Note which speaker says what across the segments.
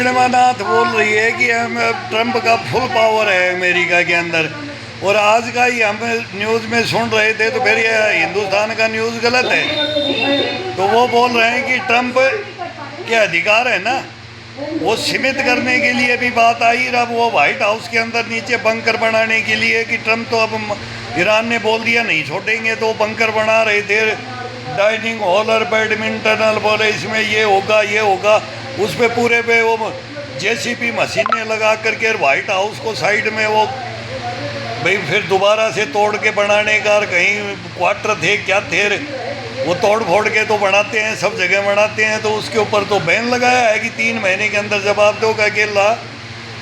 Speaker 1: पूर्णिमानाथ बोल रही है कि हम ट्रंप का फुल पावर है अमेरिका के अंदर, और आज का ही हम न्यूज़ में सुन रहे थे तो फिर ये हिंदुस्तान का न्यूज़ गलत है। तो वो बोल रहे हैं कि ट्रंप के अधिकार है ना, वो सीमित करने के लिए भी बात आई। अब वो व्हाइट हाउस के अंदर नीचे बंकर बनाने के लिए कि ट्रंप तो अब ईरान ने बोल दिया नहीं छोड़ेंगे, तो बंकर बना रहे थे। डाइनिंग हॉल और बैडमिंटन बोले इसमें ये होगा, उस पे पूरे पे वो जेसीबी मशीनें लगा करके व्हाइट हाउस को साइड में वो भाई फिर दोबारा से तोड़ के बनाने का, कहीं क्वार्टर थे क्या थे वो तोड़ फोड़ के तो बनाते हैं, सब जगह बनाते हैं। तो उसके ऊपर तो बैन लगाया है कि 3 महीने के अंदर जवाब दो, का अकेला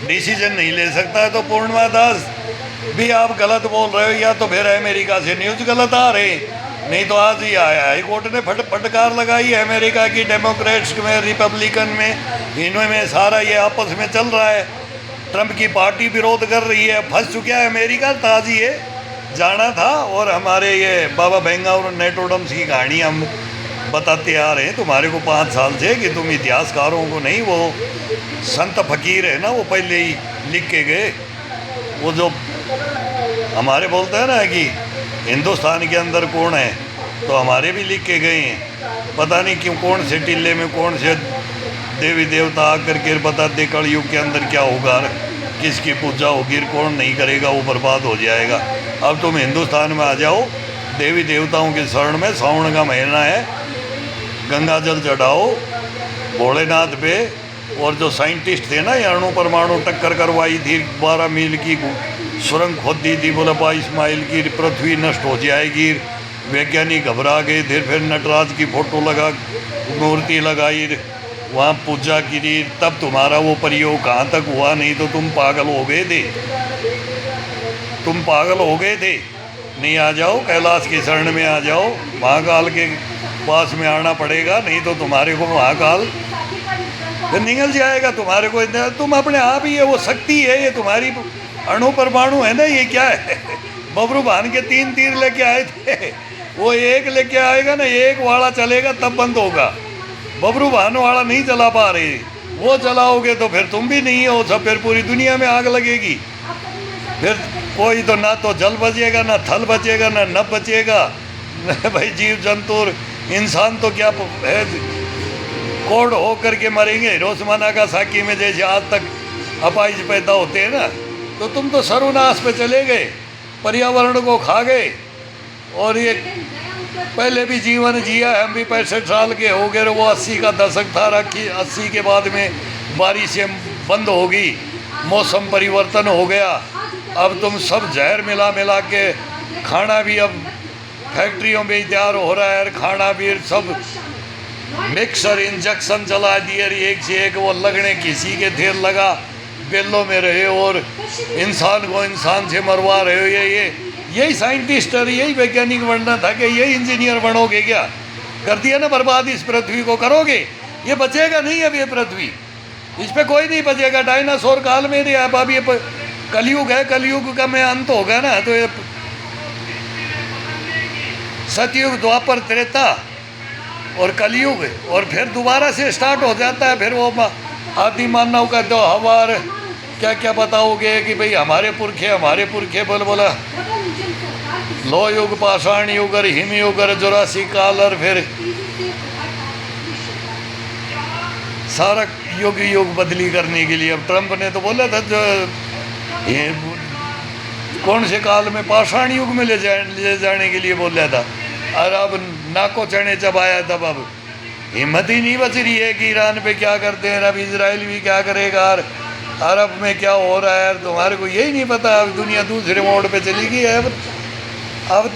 Speaker 1: डिसीजन नहीं ले सकता है। तो पूर्णिमा दास भी आप गलत बोल रहे हो, या तो फिर अमेरिका से न्यूज़ गलत आ रहे, नहीं तो आज ही हाई कोर्ट ने फटकार लगाई है अमेरिका की। डेमोक्रेट्स में, रिपब्लिकन में, इनमें में सारा ये आपस में चल रहा है। ट्रंप की पार्टी विरोध कर रही है, फंस चुका है अमेरिका। ताज़ ये जाना था, और हमारे ये बाबा बेंगा और नेटोडम्स की कहानी हम बताते आ रहे हैं तुम्हारे को 5 साल से, कि तुम इतिहासकारों को नहीं, वो संत फकीर है ना, वो पहले ही लिख के गए। वो जो हमारे बोलते हैं ना कि हिंदुस्तान के अंदर कौन है, तो हमारे भी लिख के गए हैं। पता नहीं क्यों कौन से टिल्ले में कौन से देवी देवता आकर के बताते कलयुग के अंदर क्या होगा, किसकी पूजा होगी, कौन नहीं करेगा वो बर्बाद हो जाएगा। अब तुम हिंदुस्तान में आ जाओ, देवी देवताओं के शरण में, सावन का महीना है, गंगा जल चढ़ाओ भोलेनाथ पे। और जो साइंटिस्ट थे ना, ये अणु परमाणु टक्कर करवाई थी, 12 मील की सुरंग खोदी थी, बोला 22 माइल की पृथ्वी नष्ट हो जाएगी, वैज्ञानिक घबरा गए थे। फिर नटराज की फोटो लगा, मूर्ति लगाई, वहाँ पूजा की, तब तुम्हारा वो प्रयोग कहाँ तक हुआ, नहीं तो तुम पागल हो गए थे, तुम पागल हो गए थे। नहीं आ जाओ, कैलाश की शरण में आ जाओ, महाकाल के पास में आना पड़ेगा, नहीं तो तुम्हारे को महाकाल फिर निकल जाएगा तुम्हारे को। तुम अपने आप ही है, वो शक्ति है ये तुम्हारी, अणु परमाणु है ना, ये क्या है। बबरू भान के 3 तीर लेके आए थे, वो एक लेके आएगा ना, एक वाला चलेगा तब बंद होगा। बबरू भान वाला नहीं चला पा रहे, वो चलाओगे तो फिर तुम भी नहीं हो, सब फिर पूरी दुनिया में आग लगेगी। फिर कोई तो ना तो जल बचेगा, ना थल बचेगा, ना नभ बचेगा भाई। जीव जंतु इंसान तो क्या है, कोड हो करके मरेंगे। हिरोशिमा का साकी में जैसे आज तक अपाइज पैदा होते हैं ना, तो तुम तो सर्वनाश पे चले गए, पर्यावरण को खा गए। और ये पहले भी जीवन जिया, हम भी 65 साल के हो गए। वो 80 का दशक था, 80 के बाद में बारिशें बंद हो गई, मौसम परिवर्तन हो गया। अब तुम सब जहर मिला के, खाना भी अब फैक्ट्रियों में ही तैयार हो रहा है, खाना भी सब मिक्सर इंजेक्शन चला दिए, एक से एक वो लगने किसी के ढेर लगा, बेलों में रहे और इंसान को इंसान से मरवा रहे हो। यही साइंटिस्ट और यही वैज्ञानिक बनना था, कि यही इंजीनियर बनोगे क्या? कर दिया ना बर्बाद, इस पृथ्वी को करोगे, ये बचेगा नहीं। अब ये पृथ्वी, इस पे कोई नहीं बचेगा। डायनासोर काल में नहीं, अब ये कलयुग है, कलयुग का में अंत होगा ना, तो ये सतयुग, द्वापर, त्रेता और कलयुग, और फिर दोबारा से स्टार्ट हो जाता है। फिर वो आदि मानव का तो हवार क्या क्या बताओगे कि भाई हमारे पुरखे बोला लो युग, पाषाण युग और हिम युग और जुरासिक काल, और फिर सारा युग बदली करने के लिए। अब ट्रंप ने तो बोला था जो ये कौन से काल में, पाषाण युग में ले जाने के लिए बोला था, और अब नाको चने चबाया। तब अब हिम्मत ही नहीं बच रही है कि ईरान पे क्या करते हैं, अब इजराइल भी क्या करेगा, और अरब में क्या हो रहा है, तुम्हारे को यही नहीं पता। अब दुनिया दूसरे मोड़ पे चली गई है। अब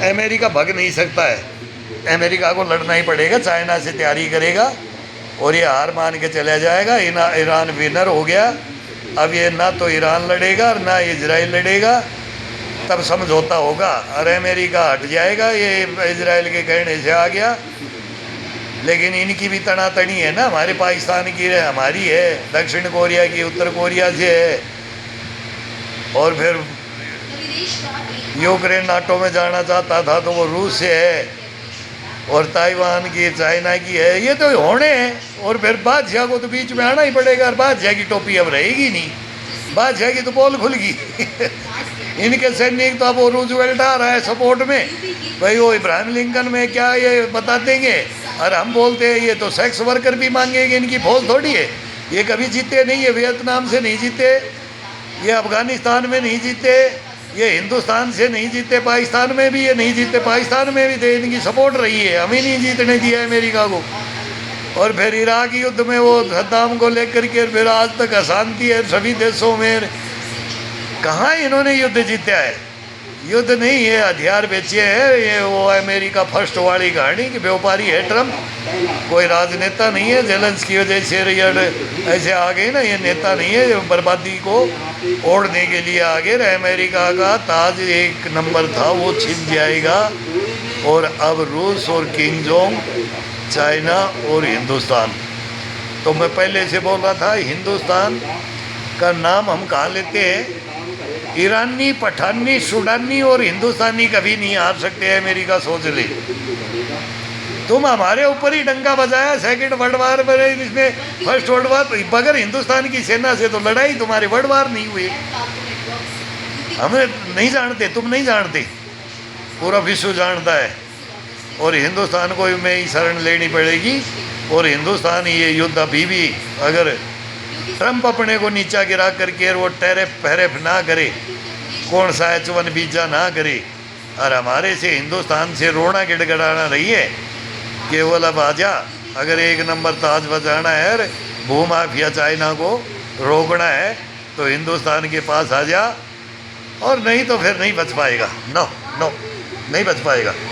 Speaker 1: अमेरिका भाग नहीं सकता है, अमेरिका को लड़ना ही पड़ेगा, चाइना से तैयारी करेगा और ये हार मान के चला जाएगा। ईरान विनर हो गया, अब ये ना तो ईरान लड़ेगा और ना इजराइल लड़ेगा, तब समझौता होगा और अमेरिका हट जाएगा। ये इजराइल के कहने से आ गया, लेकिन इनकी भी तनातनी है ना, हमारे पाकिस्तान की है, हमारी है, दक्षिण कोरिया की उत्तर कोरिया से है, और फिर यूक्रेन नाटो में जाना चाहता था तो वो रूस से है। और ताइवान की, चाइना की है, ये तो होने हैं। और फिर बादशाह को तो बीच में आना ही पड़ेगा, और बादशाह की टोपी अब रहेगी नहीं, बादशाह की तो पोल खुल गई। इनके सैनिक तो अब वो रूजवेल्ट आ रहा है सपोर्ट में, भाई वो इब्राहिम लिंकन में क्या ये बता देंगे। और हम बोलते हैं ये तो सेक्स वर्कर भी मांगेंगे, इनकी फौज थोड़ी है। ये कभी जीते नहीं है, वियतनाम से नहीं जीते, ये अफ़गानिस्तान में नहीं जीते, ये हिंदुस्तान से नहीं जीते, पाकिस्तान में भी ये नहीं जीते, पाकिस्तान में भी तो इनकी सपोर्ट रही है, हमें नहीं जीतने दिया अमेरिका को। और फिर इराक युद्ध में वो सद्दाम को लेकर के फिर आज तक अशांति है सभी देशों में। कहाँ इन्होंने युद्ध जीता है? युद्ध नहीं है, हथियार बेचे हैं। ये वो अमेरिका फर्स्ट वाली कहानी कि व्यापारी है ट्रम्प, कोई राजनेता नहीं है। जेलेंस्की की वजह से ऐसे आ गए ना, ये नेता नहीं है, बर्बादी को ओढ़ने के लिए आ गए। अमेरिका का ताज एक नंबर था वो छिन जाएगा। और अब रूस और किंग जोंग, चाइना और हिंदुस्तान। तो मैं पहले से बोल रहा था हिंदुस्तान का नाम हम कहाँ लेते हैं? ईरानी, पठानी, सूडानी और हिंदुस्तानी कभी नहीं हार सकते हैं, अमेरिका सोच ले। तुम हमारे ऊपर ही डंका बजाया सेकेंड वर्ल्ड वार में, इसमें फर्स्ट वर्ल्ड वार बगैर हिंदुस्तान की सेना से तो लड़ाई तुम्हारी वर्ल्ड वार नहीं हुई। हमें नहीं जानते, तुम नहीं जानते, पूरा विश्व जानता है। और हिंदुस्तान को में ही शरण लेनी पड़ेगी। और हिंदुस्तान ये युद्ध अभी भी अगर ट्रंप अपने को नीचा गिरा करके वो टैरिफ ना करे, कौन सा H1 वीजा ना करे, और हमारे से हिंदुस्तान से रोना गिड़गड़ाना रही है केवल अब आजा, अगर एक नंबर ताज बजाना है, भूमाफिया चाइना को रोकना है तो हिंदुस्तान के पास आ जा। और नहीं तो फिर नहीं बच पाएगा। नो नो, नहीं बच पाएगा।